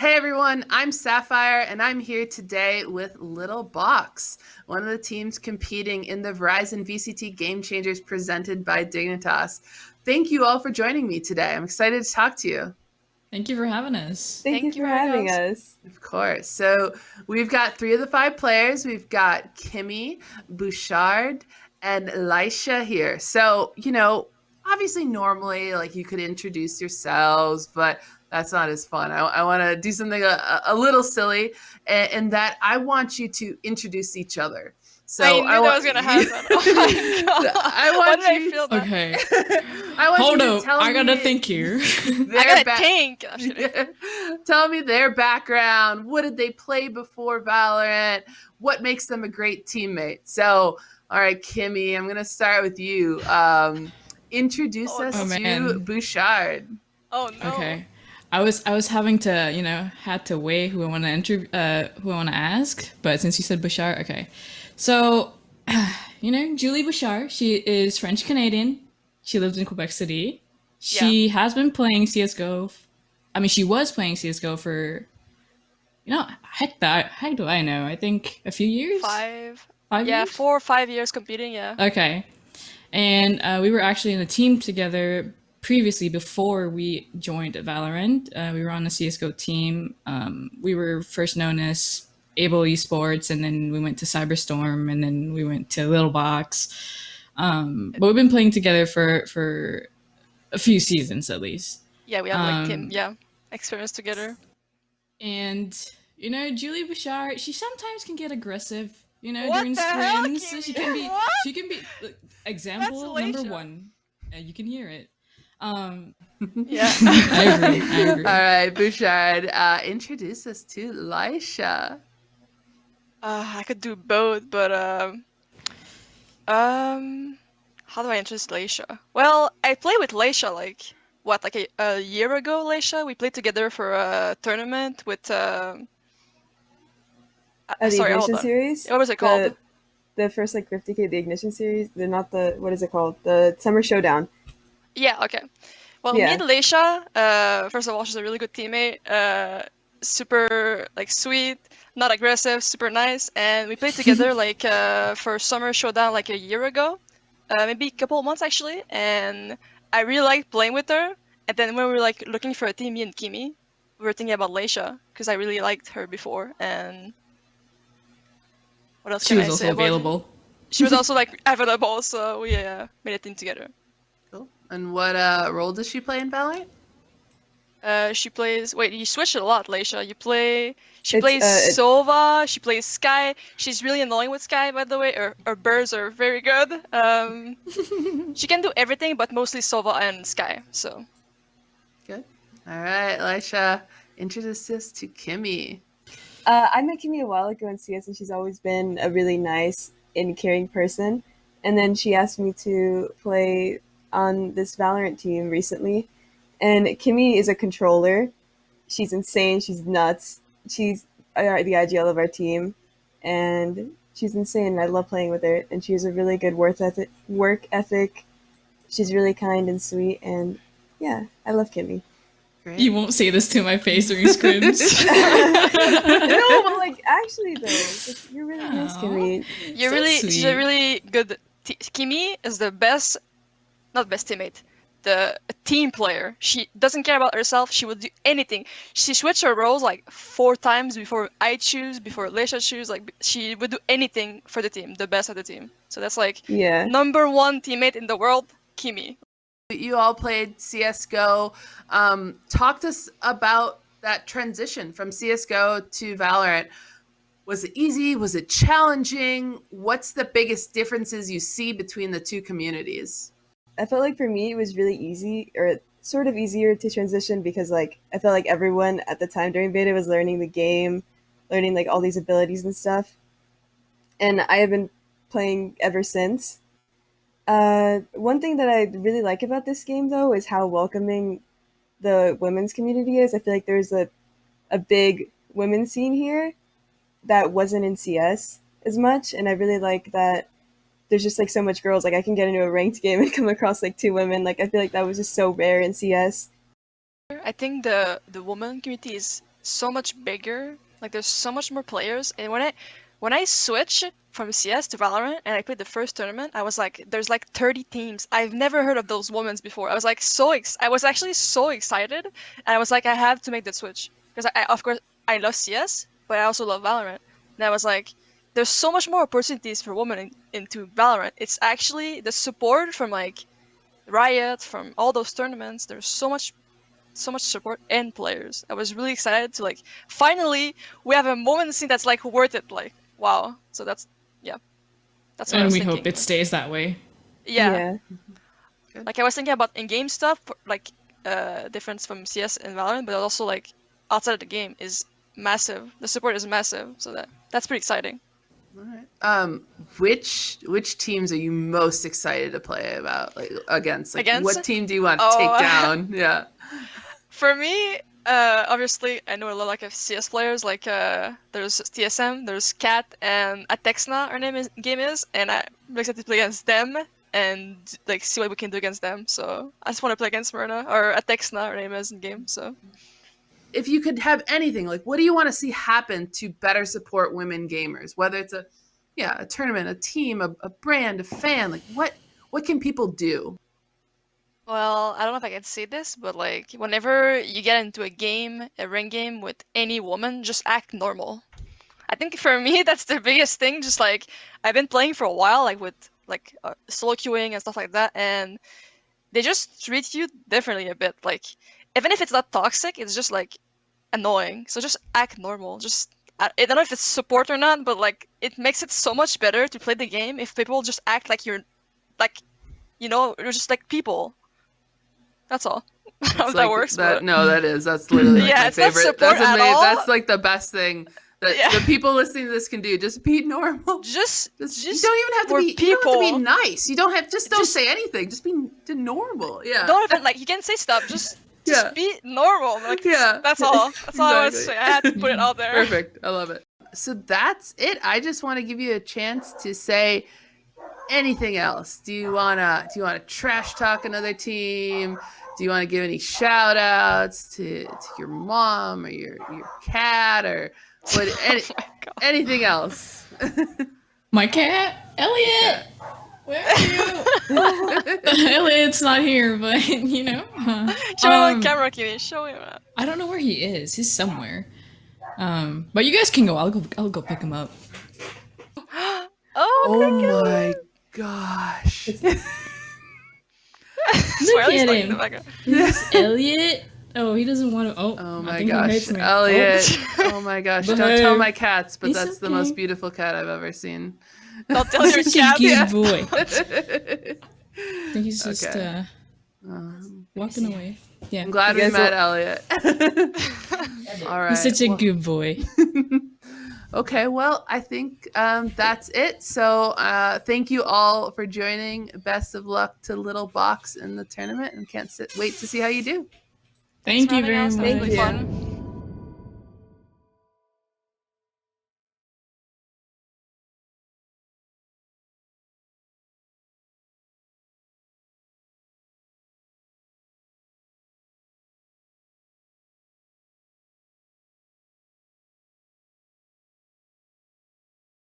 Hey everyone, I'm Sapphire and I'm here today with Little Bocks, one of the teams competing in the Verizon VCT Game Changers presented by Dignitas. Thank you all for joining me today. I'm excited to talk to you. Thank you for having us. Thank you Thank you for for having having us. us. Of course. So we've got 3 of the 5 players. We've got KIMMY, Bouchard, and LAISHA here. So, obviously normally like you could introduce yourselves, but that's not as fun. I want to do something a little silly, and that I want you to introduce each other. I So I knew that want was gonna happen. Oh my god. I Why want did I you. feel that? Okay, I want hold you to up. tell I gotta me think here. I their gotta back. think. I'm just kidding. Tell me their background. What did they play before Valorant? What makes them a great teammate? So, all right, Kimmy, I'm gonna start with you. Introduce Oh us Oh no. to man. Bouchard. Oh no. Okay. I was having to, had to weigh who I want to who I want to ask, but since you said Bouchard, okay. So, Julie Bouchard, she is French Canadian. She lives in Quebec City. Yeah. She has been playing CS:GO. I mean, she was playing CS:GO for, heck do I know? I think a few years? 5. 5 years? 4 or 5 years competing, yeah. Okay. And we were actually in a team together previously before we joined Valorant. We were on a CSGO team. We were first known as Able Esports, and then we went to Cyberstorm, and then we went to Little Bocks. But we've been playing together for a few seasons at least. Yeah, we have like team, Um, yeah, experience together. and Julie Bouchard, she sometimes can get aggressive. What During the hell, scrims, she Kimmy? can be. What? She can be. That's Example number Malaysia. one. You can hear it. Um, Yeah. I agree. I All agree. right, Bouchard, introduce us to LAISHA. I could do both, but how do I introduce Laisha? Well, I played with Laisha like what, like a year ago. Laisha, we played together for a tournament with The sorry, hold Ignition on. series, What was it called? the first like 50K, the Ignition series. They're not the what is it called? The Summer Showdown. Yeah, okay. Well, me and Yeah. Leisha, first of all, she's a really good teammate. Super like sweet, not aggressive, super nice, and we played together like for Summer Showdown like a year ago, maybe a couple of months actually, and I really liked playing with her. And then when we were like looking for a team, me and Kimmy, we were thinking about Leisha because I really liked her before. And what else She can was I say also about her? available. She was also like available, so we made a team together. Cool. And what role does she play in Valorant? She plays. Wait, you switch it a lot, Leisha. She It's plays Sova. She plays Sky. She's really annoying with Sky, by the way. Her birds are very good. She can do everything, but mostly Sova and Sky. So Good. All right, LAISHA, introduce us to Kimmy. I met Kimmy a while ago in CS, and she's always been a really nice and caring person. And then she asked me to play on this Valorant team recently. And Kimmy is a controller. She's insane. She's nuts. She's the ideal of our team, and she's insane. I love playing with her, and she has a really good work ethic. She's really kind and sweet, and yeah, I love Kimmy. Great. You won't say this to my face during scrims. No, but like actually though, like, you're really nice, Aw. Kimmy. you're So really. She's a sweet. really good. Kimmy is the best, not best teammate. The team player. She doesn't care about herself. She will do anything. She switched her roles like 4 times before I choose, before Leisha choose. Like she would do anything for the team, the best of the team. So that's like Yeah. number one teammate in the world, Kimmy. You all played CSGO. Talk to us about that transition from CSGO to Valorant. Was it easy? Was it challenging? What's the biggest differences you see between the two communities? I felt like for me it was really easy, or sort of easier to transition because like I felt like everyone at the time during beta was learning the game, learning like all these abilities and stuff. And I have been playing ever since. One thing that I really like about this game though is how welcoming the women's community is. I feel like there's a big women's scene here that wasn't in CS as much, and I really like that there's just like so much girls. Like I can get into a ranked game and come across like 2 women. Like I feel like that was just so rare in CS. I think the woman community is so much bigger. Like there's so much more players. And when I switch from CS to Valorant and I played the first tournament, I was like, there's like 30 teams. I've never heard of those women's before. I was like I was actually so excited, and I was like, I have to make that switch because of course I love CS, but I also love Valorant. And I was like, there's so much more opportunities for women into Valorant. It's actually the support from like Riot, from all those tournaments. There's so much support and players. I was really excited to like finally we have a moment scene that's like worth it. Like wow. So that's what I And was we thinking. hope it stays that way. Yeah. Good. Like I was thinking about in-game stuff, like difference from CS and Valorant, but also like outside of the game is massive. The support is massive, so that's pretty exciting. All right. Which teams are you most excited to play about? Like against? Like Against? what team do you want to take down? Yeah. For me, obviously, I know a lot like of CS players. Like there's TSM, there's Kat, and Atexna. Her game is, and I'm excited to play against them and like see what we can do against them. So I just want to play against Myrna or Atexna. Her name is in game. So If you could have anything, like what do you want to see happen to better support women gamers? Whether it's a tournament, a team, a brand, a fan. Like what can people do? well, I don't know if I can say this, but like whenever you get into a ring game with any woman, just act normal. I think for me that's the biggest thing. Just like I've been playing for a while, like with like solo queuing and stuff like that, and they just treat you differently a bit. Like even if it's not toxic, it's just like annoying. So just act normal. Just I don't know if it's support or not, but like it makes it so much better to play the game if people just act like you're like you're just like people. That's all. I don't know if that works. But No, that's literally like Yeah, my it's not favorite. support That's at amazing. all. That's like the best thing that Yeah. the people listening to this can do. Just be normal. just You don't even have to we're be. You don't have to be people. nice. You don't have. Just don't Just- say anything. Just be normal. Yeah. Don't even like you can say stuff. Just Yeah. be normal. Like Yeah. that's all. That's all I want to Exactly. say. I had to put it out there. Perfect. I love it. So that's it. I just want to give you a chance to say anything else. Do you wanna trash talk another team? Do you want to give any shout outs to your mom or your cat or what Oh my God. anything else? My cat, Elliot. Where are you? Elliot's not here, but you know. Show him on camera, Kimmy. Show him. I don't know where he is. He's somewhere. But you guys can go. I'll go pick him up. Oh my gosh. Look at him. This Elliot. Oh, he doesn't want to. Oh I my think he gosh, hates me. Elliot. Oh my gosh. Don't Behave. tell my cats, but It's that's the okay. most beautiful cat I've ever seen. Don't tell your Such a cat. good boy. I Okay. think he's just walking away. Yeah, I'm glad You we guys met, will- Elliot. All right. he's such a well- good boy. Okay, well, I think that's it. So thank you all for joining. Best of luck to Little Bocks in the tournament, and can't wait to see how you do. Thank you Thanks for having very us. much. That was really Thank you. fun.